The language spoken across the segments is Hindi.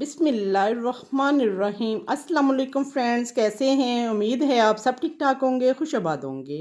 बिस्मिल्लाहिर्रहमानिर्रहीम। अस्सलाम वालेकुम फ्रेंड्स, कैसे हैं? उम्मीद है आप सब ठीक ठाक होंगे, खुश आबाद होंगे।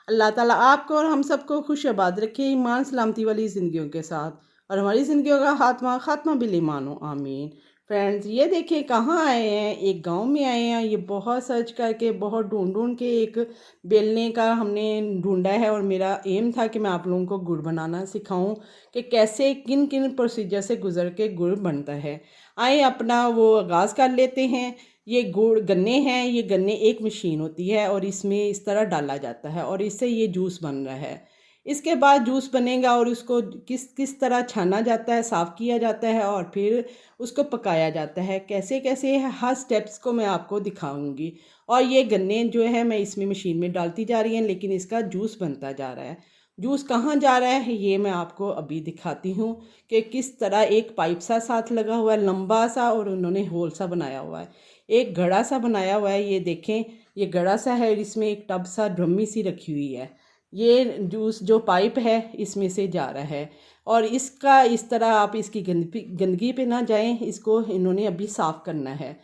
अल्लाह ताला आपको और हम सबको खुश आबाद रखे, ईमान सलामती वाली ज़िंदगियों के साथ और हमारी ज़िंदगियों का खात्मा खात्मा बिल ईमान हो, आमीन। फ्रेंड्स, ये देखिए कहाँ आए हैं, एक गांव में आए हैं। ये बहुत सर्च करके, बहुत ढूंढ ढूंढ के एक बेलने का हमने ढूंढा है और मेरा एम था कि मैं आप लोगों को गुड़ बनाना सिखाऊं कि कैसे किन किन प्रोसीजर से गुज़र के गुड़ बनता है। आए अपना वो आगाज़ कर लेते हैं। ये गुड़ गन्ने हैं, ये गन्ने एक मशीन होती है और इसमें इस तरह डाला जाता है और इससे ये जूस बन रहा है। इसके बाद जूस बनेगा और उसको किस किस तरह छाना जाता है, साफ़ किया जाता है और फिर उसको पकाया जाता है। कैसे कैसे हर स्टेप्स को मैं आपको दिखाऊंगी। और ये गन्ने जो है मैं इसमें मशीन में डालती जा रही हैं, लेकिन इसका जूस बनता जा रहा है। जूस कहाँ जा रहा है ये मैं आपको अभी दिखाती हूँ कि किस तरह एक पाइप सा साथ लगा हुआ है लंबा सा और उन्होंने होल सा बनाया हुआ है। एक घड़ा सा बनाया हुआ है, ये देखें। ये घड़ा सा है, इसमें एक टब सा ड्रमी सी रखी हुई है। ये जूस जो पाइप है इसमें से जा रहा है और इसका इस तरह आप इसकी गंदगी पे ना जाएं। इसको इन्होंने अभी साफ़ करना है।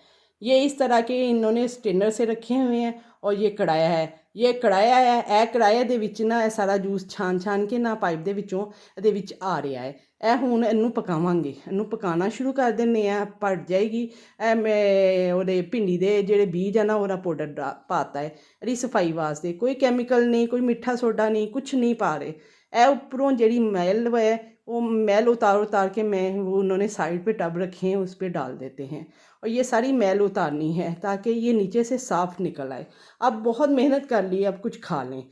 ये इस तरह के इन्होंने स्टेनर से रखे हुए हैं और ये कढ़ाया है। ये कढ़ाਇਆ है, ए कढ़ाए दे विच ना सारा जूस छान छान के ना पाइप ਦੇ ਵਿੱਚੋਂ ਇਹਦੇ ਵਿੱਚ ਆ ਰਿਹਾ ਹੈ। ਇਹ ਹੁਣ ਇਹਨੂੰ ਪਕਾਵਾਂਗੇ, ਇਹਨੂੰ ਪਕਾਉਣਾ ਸ਼ੁਰੂ ਕਰ ਦਿੰਦੇ ਆ। ਪੜ ਜਾਏਗੀ। ਇਹ ਮੈਂ ਉਹਦੇ ਭਿੰਡੀ ਦੇ ਜਿਹੜੇ ਬੀਜ ਆ ਨਾ ਉਹਦਾ ਪਾਊਡਰ ਪਾਤਾ ਹੈ ਇਹਦੀ ਸਫਾਈ ਵਾਸਤੇ। ਕੋਈ ਕੈਮੀਕਲ ਨਹੀਂ, ਕੋਈ ਮਿੱਠਾ ਸੋਡਾ नहीं, कुछ नहीं पा रहे। ਇਹ ਉੱਪਰੋਂ ਜਿਹੜੀ मैल है वो मैल उतार उतार के मैं वो उन्होंने साइड पे टब रखे हैं उस पर डाल देते हैं और ये सारी मैल उतारनी है ताकि ये नीचे से साफ़ निकल आए। अब बहुत मेहनत कर ली, अब कुछ खा लें।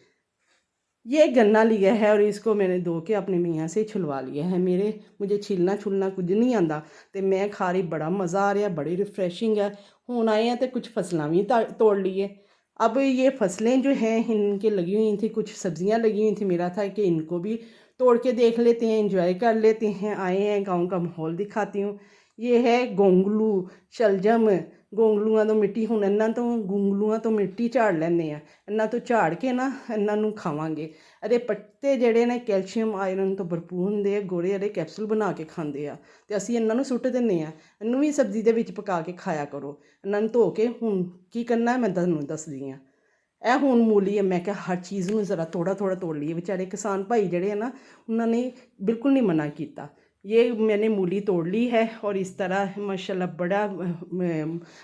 ये गन्ना लिया है और इसको मैंने धो के अपने मियाँ से छुलवा लिया है। मुझे छीलना छुलना कुछ नहीं आता तो मैं खा रही, बड़ा मज़ा आ रहा, बड़ी रिफ्रेशिंग है। हूँ आए हैं तो कुछ फसलें भी तोड़ लिए। अब ये फसलें जो हैं इनके लगी हुई थी, कुछ सब्जियां लगी हुई थी। मेरा था कि इनको भी तोड़ के देख लेते हैं, इंजॉय कर लेते हैं। आए हैं, गाँव का माहौल दिखाती हूँ। ये है गोंगलू, शलजम। गोंगलूआं तो मिट्टी ਹੁਣ ਇਹਨਾਂ ਤੋਂ ਗੁੰਗਲੂਆਂ ਤੋਂ ਮਿੱਟੀ ਝਾੜ ਲੈਂਦੇ ਆ। ਇਹਨਾਂ ਤੋਂ ਝਾੜ ਕੇ ਨਾ ਇਹਨਾਂ ਨੂੰ ਖਾਵਾਂਗੇ। ਇਹਦੇ ਪੱਤੇ ਜਿਹੜੇ ਨੇ ਕੈਲਸ਼ੀਅਮ ਆਇਰਨ ਤੋਂ ਭਰਪੂਰ ਹੁੰਦੇ ਆ। ਗੋਰੇ ਇਹਦੇ ਕੈਪਸੂਲ ਬਣਾ ਕੇ ਖਾਂਦੇ ਆ ਤੇ ਅਸੀਂ ਇਹਨਾਂ ਨੂੰ ਸੁੱਟ ਦਿੰਦੇ ਆ। ਇਹਨੂੰ ਵੀ ਸਬਜ਼ੀ ਦੇ ਵਿੱਚ ਪਕਾ ਕੇ ਖਾਇਆ ਕਰੋ। ਇਹਨਾਂ ਨੂੰ ਧੋ ਕੇ ਹੁਣ ਕੀ ਕਰਨਾ ਮੈਂ ਤੁਹਾਨੂੰ ਦੱਸਦੀ ਹਾਂ। ਇਹ ਹੁਣ ਮੂਲੀ ਹੈ, ਮੈਂ ਕਿਹਾ ਹਰ ਚੀਜ਼ ਨੂੰ ਜ਼ਰਾ ਥੋੜ੍ਹਾ ਥੋੜ੍ਹਾ ਤੋੜ ਲਈਏ। ਵਿਚਾਰੇ ਕਿਸਾਨ ਭਾਈ ਜਿਹੜੇ ਆ ਨਾ ਉਹਨਾਂ ਨੇ ਬਿਲकुल नहीं मना ਕੀਤਾ। ये मैंने मूली तोड़ ली है और इस तरह माशाल्लाह बड़ा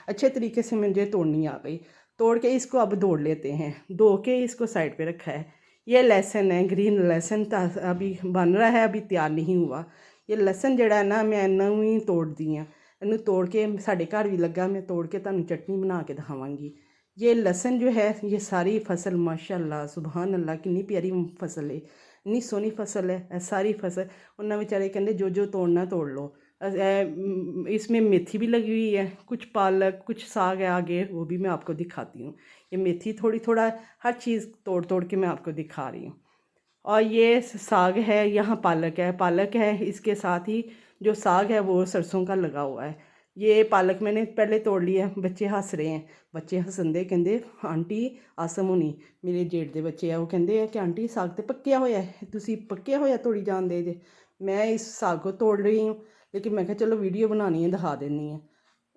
अच्छे तरीके से मुझे तोड़नी आ गई। तोड़ के इसको अब धो लेते हैं। धो के इसको साइड पे रखा है। ये लहसुन है, ग्रीन लहसुन अभी बन रहा है, अभी तैयार नहीं हुआ। ये लहसुन जड़ा है ना मैं इन्हों ही तोड़ दी हाँ। इन्हू तोड़ के साढ़े घर भी लगा, मैं तोड़ के तुहानू चटनी बना के दिखावांगी। ये लहसुन जो है ये सारी फसल माशाल्लाह सुबहान अल्लाह कितनी प्यारी फसल है, इतनी सोहनी फसल है। सारी फसल उन्होंने बेचारे कहते जो जो तोड़ना तोड़ लो। इसमें मेथी भी लगी हुई है, कुछ पालक, कुछ साग है आगे, वो भी मैं आपको दिखाती हूँ। ये मेथी थोड़ी थोड़ा हर चीज़ तोड़ तोड़ के मैं आपको दिखा रही हूँ। और ये साग है, यहाँ पालक है। इसके साथ ही जो साग है वो सरसों का लगा हुआ है। ये पालक मैंने पहले तोड़ लिया। बच्चे हंस रहे हैं, बच्चे हसंदे कहते आंटी आसम होनी मेरे जेठ के बच्चे है, वो कहते हैं कि आंटी साग तो पक्या होया है, तुसी पक्या होया तोड़ी जाते जे। मैं इस साग को तोड़ रही हूँ, लेकिन मैं कहा चलो वीडियो बनानी है, दिखा देनी है।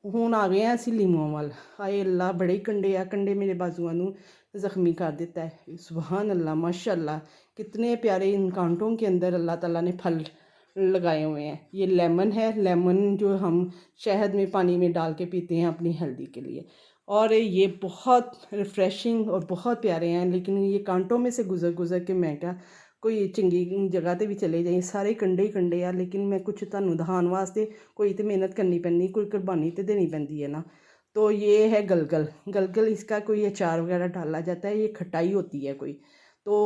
ਹੁਣ ਆ ਗਏ ਹਾਂ ਅਸੀਂ ਲੀਮੂਆਂ ਵੱਲ। ਹਾਏ ਅੱਲਾ ਬੜੇ ਕੰਡੇ ਆ, ਕੰਡੇ ਮੇਰੇ ਬਾਜ਼ੂਆਂ ਨੂੰ ज़ख्मी कर देता है। सुबहान अल्लाह माशाल्लाह कितने प्यारे इन कांटों के अंदर अल्लाह ताला ने फल लगाए हुए हैं। ये लेमन है, लेमन जो हम शहद में पानी में डाल के पीते हैं अपनी हेल्दी के लिए। और ये बहुत रिफ़्रेशिंग और बहुत प्यारे हैं। लेकिन ये कांटों में से गुज़र गुज़र के मैं क्या कोई चंगी जगह ते भी चले जाए, सारे कंडे ही कंडे आ। लेकिन मैं कुछ तुहानू दिखाने वास्ते कोई तो मेहनत करनी पैंदी, कोई कुर्बानी तो देनी पैंदी है ना। तो ये है गलगल। गलगल इसका कोई अचार वगैरह डाला जाता है, ये खटाई होती है कोई। तो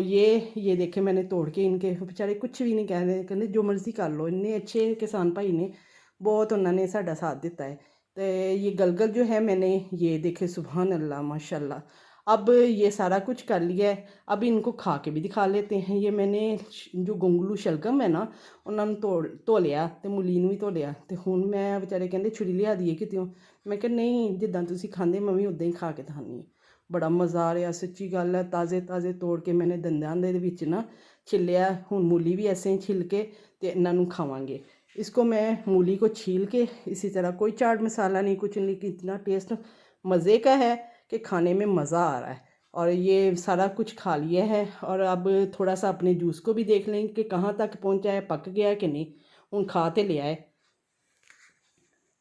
ये देखे मैंने तोड़ के, इनके बेचारे कुछ भी नहीं कह रहे, कहते जो मर्ज़ी कर लो। इन्ने अच्छे किसान भाई ने, बहुत उन्होंने साडा साथ दिता है। तो ये गलगल जो है मैंने ये देखे सुबहान अल्लाह माशाल्लाह। अब ये सारा कुछ कर लिया है, अब इनको खा के भी दिखा लेते हैं। ये मैंने जो गोंगलू शलगम है ना उन्होंने धो लिया तो मूली भी धो लिया। तो हुण मैं बेचारे कहते छुरी लिया दिए कितों, मैं कहा नहीं जिद्दां तुसीं खांदे मैं भी उदां ही खा के दिखानी है। बड़ा मज़ा आ रहा, सच्ची गल है। ताज़े ताज़े तोड़ के मैंने दंदां दे विच ना छिलिया। हुण मूली भी ऐसे ही छिल के ते इन्हां नूं खावांगे। इसको मैं मूली को छील के इसी तरह, कोई चाट मसाला नहीं, कुछ नहीं, कि इतना टेस्ट मज़े का है कि खाने में मज़ा आ रहा है। और ये सारा कुछ खा लिया है और अब थोड़ा सा अपने जूस को भी देख लें कि कहाँ तक पहुँचा है, पक गया है कि नहीं। हूँ खा तो लिया है।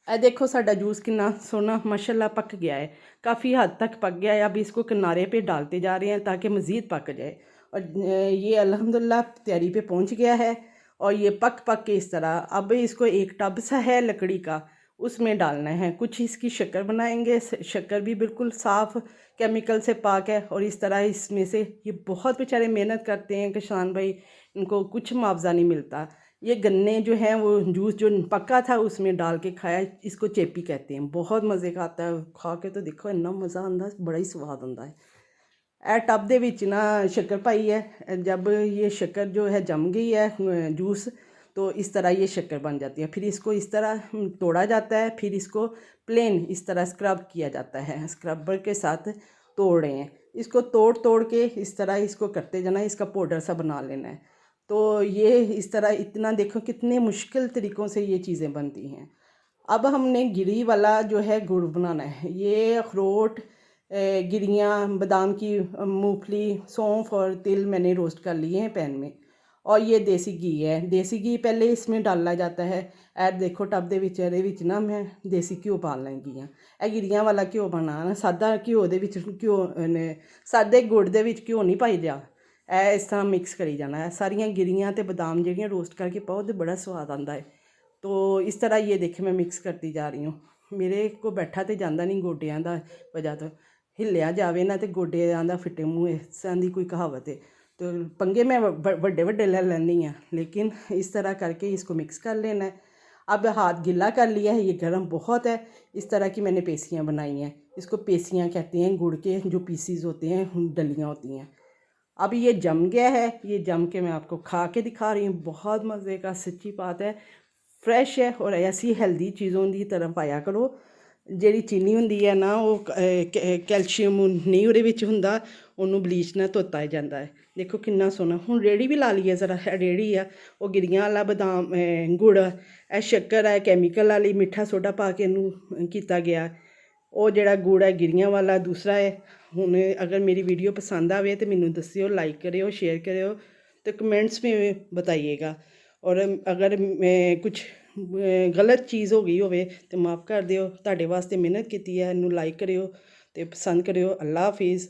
ਇਹ देखो साडा जूस कितना सोना माशाल्लाह पक गया है, काफ़ी हद तक पक गया है। अब इसको किनारे पे डालते जा रहे हैं ताकि मज़ीद पक जाए। और ये अल्हम्दुलिल्लाह तैयारी पे पहुंच गया है। और ये पक पक के इस तरह, अब इसको एक टब सा है लकड़ी का, उसमें डालना है। कुछ इसकी शक्कर बनाएंगे, शक्कर भी बिल्कुल साफ़ केमिकल से पाक है। और इस तरह इसमें से, ये बहुत बेचारे मेहनत करते हैं किसान भाई, इनको कुछ मुआवजा नहीं मिलता। ये गन्ने जो हैं वो जूस जो पका था उसमें डाल के खाया, इसको चेपी कहते हैं। बहुत मज़े का आता है, खा के तो देखो इन्ना मज़ा आता है, बड़ा ही स्वाद आता है। ਇਹ टब ਦੇ ਵਿੱਚ ना शक्कर पाई है। जब ये शक्कर जो है जम गई है जूस, तो इस तरह ये शक्कर बन जाती है। फिर इसको इस तरह तोड़ा जाता है, फिर इसको प्लेन इस तरह स्क्रब किया जाता है, स्क्रबर के साथ तोड़ रहे हैं। इसको तोड़ तोड़ के इस तरह इसको करते जाना, इसका पाउडर सा बना लेना है। तो ये इस तरह, इतना देखो कितने मुश्किल तरीक़ों से ये चीज़ें बनती हैं। अब हमने गिरी वाला जो है गुड़ बनाना है। ये अखरोट, गिरियाँ, बादाम की, मूंगफली, सौंफ और तिल मैंने रोस्ट कर लिए हैं पैन में। और ये देसी घी है, देसी घी पहले इसमें डाला जाता है। ਇਹ देखो टब ਦੇ ਵਿੱਚ, ਇਹਦੇ ਵਿੱਚ ਨਾ ਮੈਂ ਦੇਸੀ ਘਿਓ ਪਾ ਲੈਂਦੀ ਹਾਂ। ਇਹ ਗਿਰੀਆਂ ਵਾਲਾ ਘਿਓ ਬਣਾਉਣਾ, ਸਾਦਾ ਘਿਓ ਦੇ ਵਿੱਚ ਘਿਓ ਨੇ, ਸਾਦੇ ਗੁੜ ਦੇ ਵਿੱਚ ਘਿਓ ਨਹੀਂ ਪਾਈਦਾ। ਇਹ ਇਸ ਤਰ੍ਹਾਂ ਮਿਕਸ ਕਰੀ ਜਾਣਾ ਹੈ। ਸਾਰੀਆਂ ਗਿਰੀਆਂ ਤੇ ਬਾਦਾਮ ਜਿਹੜੀਆਂ ਰੋਸਟ ਕਰਕੇ ਪਾਓ ਤੇ ਬੜਾ ਸਵਾਦ ਆਉਂਦਾ ਹੈ। तो इस तरह ये देखे मैं मिक्स करती जा रही हूँ। मेरे को बैठा तो जाता नहीं गोडियां दा वजह तो, हिलिया जावे ना तो गोडियां दा फिटे मूँह, इस तरह की कोई कहावत है। तो पंगे मैं बड़े बड़े ले लैनी हाँ, लेकिन इस तरह करके इसको मिक्स कर लेना है। अब हाथ गिला कर लिया है, ये गर्म बहुत है। इस तरह की मैंने पेसियाँ बनाई हैं, इसको पेसियाँ कहते हैं, गुड़ के जो पीसीज होते हैं, डलियाँ होती हैं। अब ये जम गया है, ये जम के मैं आपको खा के दिखा रही हूँ। बहुत मज़े का, सच्ची बात है, फ्रैश है। और ऐसी हेल्दी चीज़ों की तरफ आया करो। ਜਿਹੜੀ ਚੀਨੀ ਹੁੰਦੀ ਹੈ ਨਾ, ਉਹ ਕੈਲਸ਼ੀਅਮ ਨਹੀਂ ਉਹਦੇ ਵਿੱਚ ਹੁੰਦਾ, ਉਹਨੂੰ ਬਲੀਚ ਨਾਲ ਧੋਤਾ ਜਾਂਦਾ ਹੈ। ਦੇਖੋ ਕਿੰਨਾ ਸੋਹਣਾ। ਹੁਣ ਰੇਹੜੀ ਵੀ ਲਾ ਲਈਏ ਜ਼ਰਾ, ਰੇਹੜੀ ਆ, ਉਹ ਗਿਰੀਆਂ ਵਾਲਾ ਬਦਾਮ ਗੁੜ, ਇਹ ਸ਼ੱਕਰ ਹੈ ਕੈਮੀਕਲ ਵਾਲੀ, ਮਿੱਠਾ ਸੋਡਾ ਪਾ ਕੇ ਇਹਨੂੰ ਕੀਤਾ ਗਿਆ। ਉਹ ਜਿਹੜਾ ਗੁੜ ਹੈ ਗਿਰੀਆਂ ਵਾਲਾ ਦੂਸਰਾ ਹੈ। ਹੁਣ अगर मेरी वीडियो पसंद आवे तो मैनू दस्सियो, लाइक करियो, शेयर करियो, तो कमेंट्स में बताइएगा। और अगर मैं कुछ गलत चीज़ हो गई होवे तो माफ़ कर दियो। तुहाडे वास्ते मेहनत की है, इनू लाइक करियो तो पसंद करियो। अल्लाह हाफिज़।